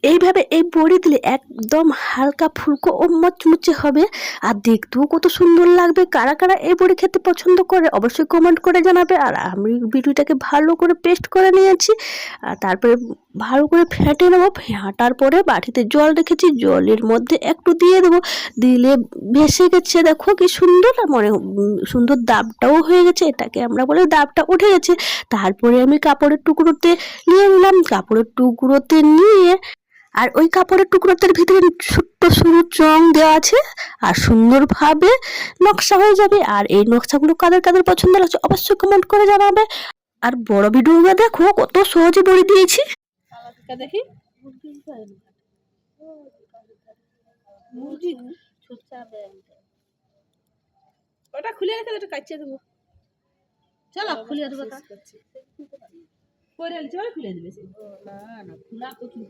এইভাবে এই বড়ি দিলে একদম হালকা ফুলকো ও মচমুচে হবে, আর দেখতেও কত সুন্দর লাগবে। কারা কারা এই বড়ি খেতে পছন্দ করে অবশ্যই কমেন্ট করে জানাবে। আর আমি বিটুটাকে ভালো করে পেস্ট করে নিয়েছি, আর তারপরে ভালো করে ফেটে নেবো। ফেটার পরে বাটিতে জল রেখেছি, জলের মধ্যে একটু দিয়ে দেবো, দিলে ভেসে গেছে। দেখো কি সুন্দর, মানে সুন্দর দাবটাও হয়ে গেছে, এটাকে আমরা বলে দাবটা উঠে গেছে। তারপরে আমি কাপড়ের টুকরোতে নিয়ে নিলাম, কাপড়ের টুকরোতে নিয়ে আর ওই কাপড়ের টুকরোটার ভিতরে ছোট্ট সরু চং দেওয়া আছে, আর সুন্দরভাবে নকশা হয়ে যাবে। আর এই নকশাগুলো কাদের কাদের পছন্দ লাগছে অবশ্যই কমেন্ট করে জানাবে। আর বড় ভিডিওগুলো দেখো কত সহজে বলে দিয়েছি। দেখি ওটা খুলে রেখে ওটা কাটিয়ে দেবো। চলো খুলে দেবো, খুলে দিবে না না খোলা তো কি